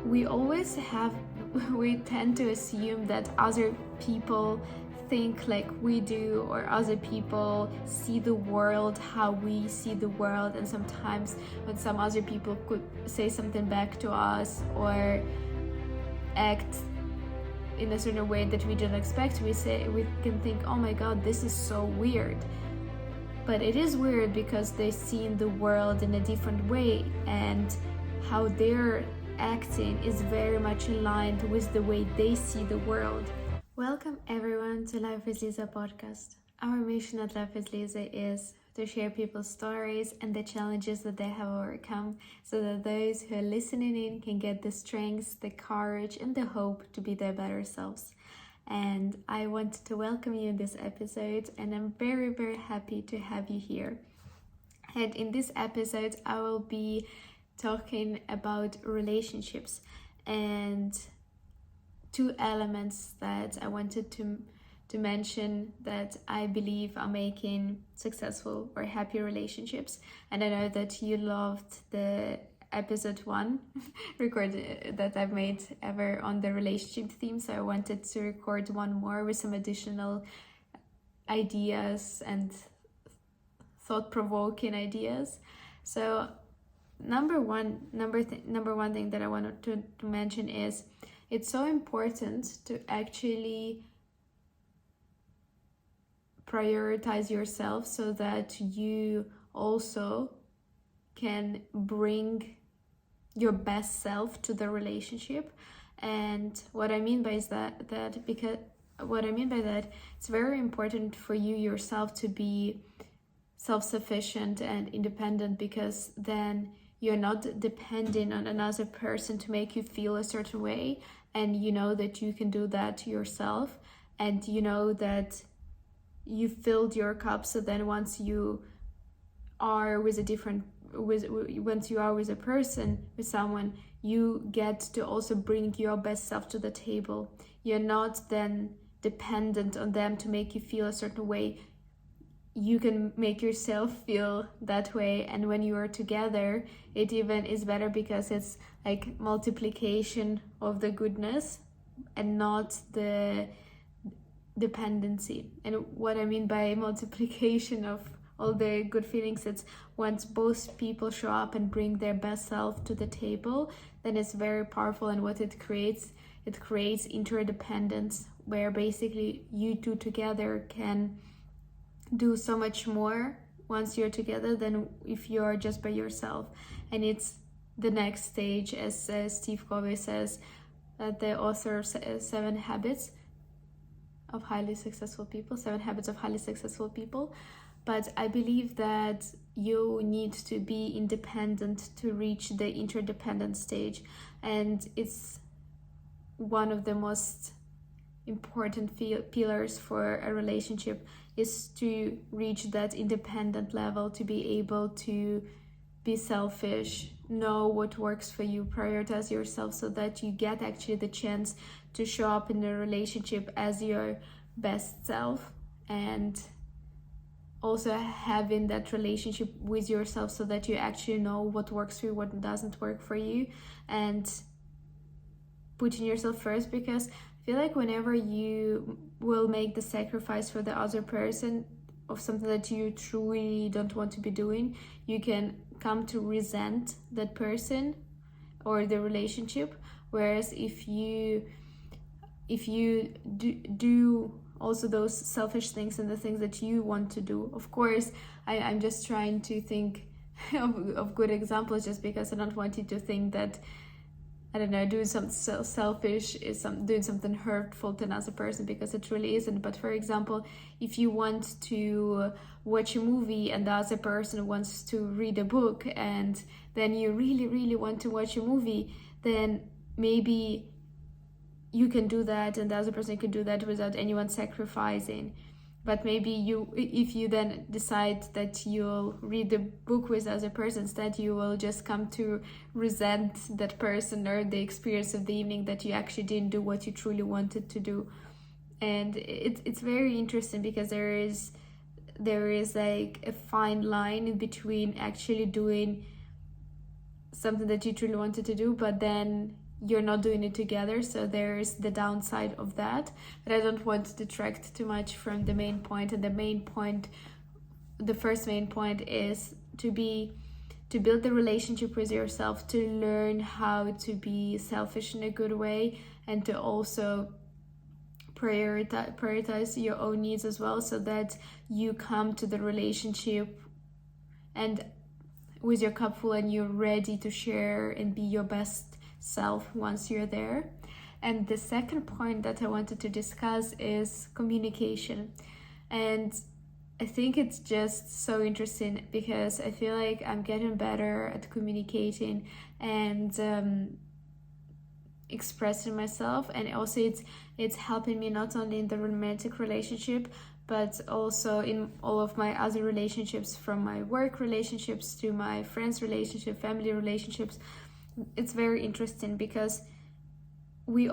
we tend to assume that other people think like we do, or other people see the world how we see the world, and sometimes when some other people could say something back to us or act in a certain way that we didn't expect, we can think, oh my god, this is so weird. But it is weird because they see the world in a different way, and how they're acting is very much aligned with the way they see the world. Welcome everyone to Life with Liza podcast. Our mission at Life with Liza is to share people's stories and the challenges that they have overcome, so that those who are listening in can get the strength, the courage, and the hope to be their better selves. And I wanted to welcome you in this episode, and I'm very, very happy to have you here. And in this episode, I will be talking about relationships and two elements that I wanted to mention that I believe are making successful or happy relationships. And I know that you loved the episode 1 recorded that I've made ever on the relationship theme, so I wanted to record one more with some additional ideas and thought-provoking ideas. So number one thing that I wanted to mention is it's so important to actually prioritize yourself, so that you also can bring your best self to the relationship. And what I mean by it's very important for you yourself to be self-sufficient and independent, because then you're not depending on another person to make you feel a certain way, and you know that you can do that yourself, and you know that you filled your cup. So then once you are with a person, with someone, you get to also bring your best self to the table. You're not then dependent on them to make you feel a certain way. You can make yourself feel that way, and when you are together, it even is better, because it's like multiplication of the goodness and not the dependency. And what I mean by multiplication of all the good feelings, it's once both people show up and bring their best self to the table, then it's very powerful. And what it creates interdependence, where basically you two together can do so much more once you're together than if you're just by yourself. And it's the next stage, as Steve Covey says, the author of 7 Habits of Highly Successful People. But I believe that you need to be independent to reach the interdependent stage, and it's one of the most important pillars for a relationship, is to reach that independent level, to be able to be selfish, know what works for you, prioritize yourself, so that you get actually the chance to show up in a relationship as your best self, and also having that relationship with yourself, so that you actually know what works for you, what doesn't work for you, and putting yourself first. Because I feel like whenever you will make the sacrifice for the other person of something that you truly don't want to be doing, you can come to resent that person or the relationship. Whereas if you do also those selfish things and the things that you want to do, of course I'm just trying to think of good examples, just because I don't want you to think that, I don't know, doing something selfish is doing something hurtful to another person, because it really isn't. But for example, if you want to watch a movie and the other person wants to read a book, and then you really, really want to watch a movie, then maybe you can do that and the other person can do that without anyone sacrificing. But maybe if you then decide that you'll read the book with the other person instead, you will just come to resent that person or the experience of the evening, that you actually didn't do what you truly wanted to do. And it's very interesting, because there is like a fine line in between actually doing something that you truly wanted to do, but then you're not doing it together, so there's the downside of that. But I don't want to detract too much from the main point. And the first main point is to build the relationship with yourself, to learn how to be selfish in a good way, and to also prioritize your own needs as well, so that you come to the relationship and with your cup full and you're ready to share and be your best self once you're there. And the second point that I wanted to discuss is communication. And I think it's just so interesting because I feel like I'm getting better at communicating and expressing myself, and also it's helping me not only in the romantic relationship but also in all of my other relationships, from my work relationships to my friends relationship, family relationships. It's very interesting because we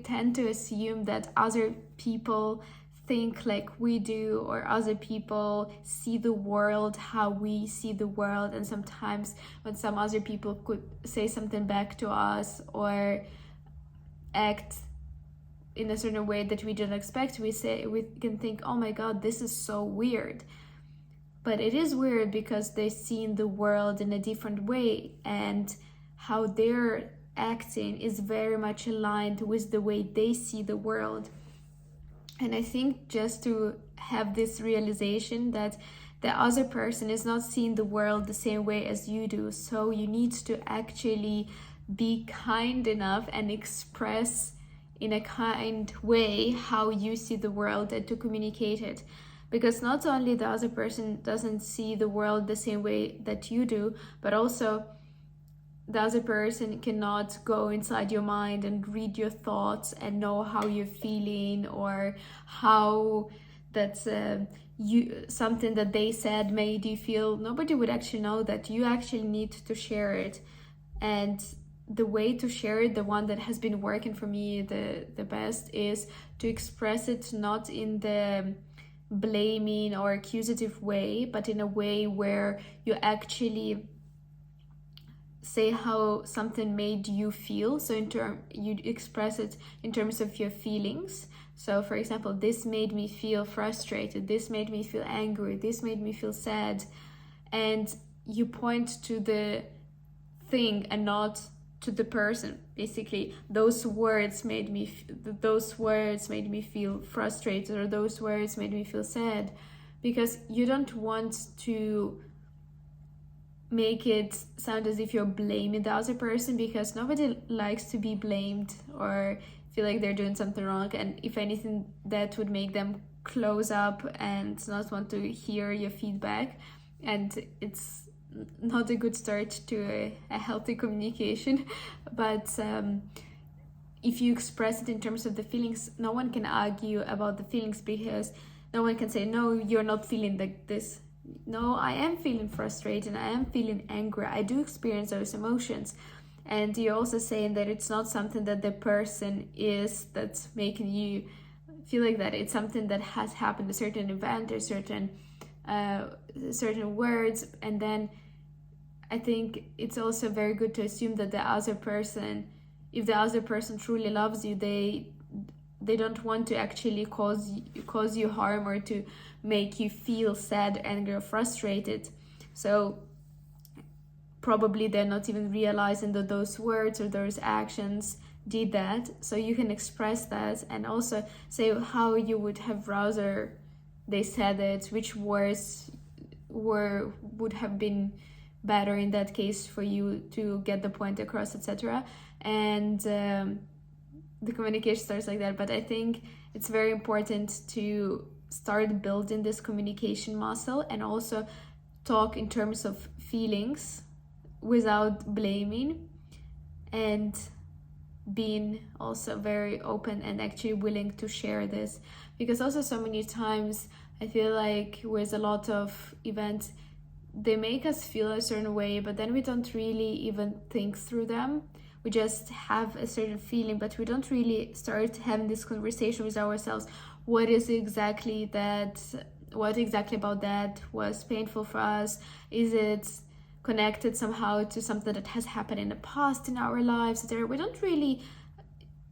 tend to assume that other people think like we do, or other people see the world how we see the world. And sometimes when some other people could say something back to us or act in a certain way that we didn't expect, we can think, oh my god, this is so weird. But it is weird because they see the world in a different way, and how they're acting is very much aligned with the way they see the world. And I think just to have this realization that the other person is not seeing the world the same way as you do, so you need to actually be kind enough and express in a kind way how you see the world, and to communicate it. Because not only the other person doesn't see the world the same way that you do, but also the other person cannot go inside your mind and read your thoughts and know how you're feeling, or how that's something that they said made you feel. Nobody would actually know that. You actually need to share it. And the way to share it, the one that has been working for me the best, is to express it not in the blaming or accusative way, but in a way where you actually say how something made you feel. So you express it in terms of your feelings. So for example, this made me feel frustrated, this made me feel angry, this made me feel sad. And you point to the thing and not to the person. Basically, those words made me feel frustrated, or those words made me feel sad, because you don't want to make it sound as if you're blaming the other person, because nobody likes to be blamed or feel like they're doing something wrong. And if anything, that would make them close up and not want to hear your feedback, and it's not a good start to a healthy communication. But if you express it in terms of the feelings, no one can argue about the feelings, because no one can say, no, you're not feeling like this. No, I am feeling frustrated, I am feeling angry, I do experience those emotions. And you're also saying that it's not something that the person is that's making you feel like that. It's something that has happened, a certain event or certain words. And then I think it's also very good to assume that the other person, if the other person truly loves you, they don't want to actually cause you harm, or to make you feel sad, angry, or frustrated. So probably they're not even realizing that those words or those actions did that. So you can express that, and also say how you would have rather they said it, which words would have been better in that case for you to get the point across, etc. And the communication starts like that. But I think it's very important to start building this communication muscle, and also talk in terms of feelings without blaming, and being also very open and actually willing to share this. Because also so many times I feel like with a lot of events, they make us feel a certain way, but then we don't really even think through them. We just have a certain feeling, but we don't really start having this conversation with ourselves. What exactly about that was painful for us? Is it connected somehow to something that has happened in the past in our lives, there we don't really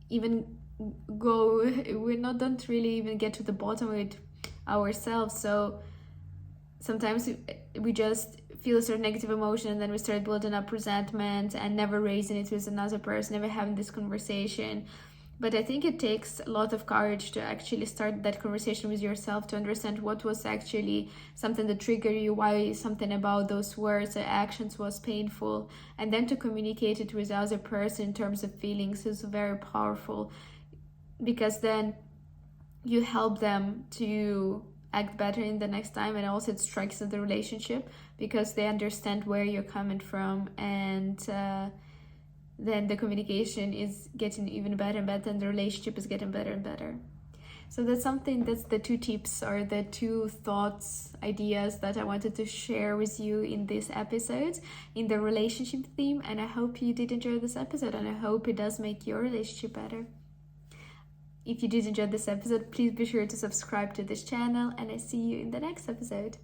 even don't really even get to the bottom of it ourselves. So sometimes we just feel a certain negative emotion, and then we start building up resentment and never raising it with another person, never having this conversation. But I think it takes a lot of courage to actually start that conversation with yourself, to understand what was actually something that triggered you, why something about those words or actions was painful, and then to communicate it with the other person in terms of feelings is very powerful, because then you help them to act better in the next time, and also it strengthens the relationship because they understand where you're coming from, and then the communication is getting even better and better, and the relationship is getting better and better. So that's the 2 tips or the 2 thoughts, ideas that I wanted to share with you in this episode in the relationship theme. And I hope you did enjoy this episode, and I hope it does make your relationship better. If you did enjoy this episode, please be sure to subscribe to this channel, and I see you in the next episode.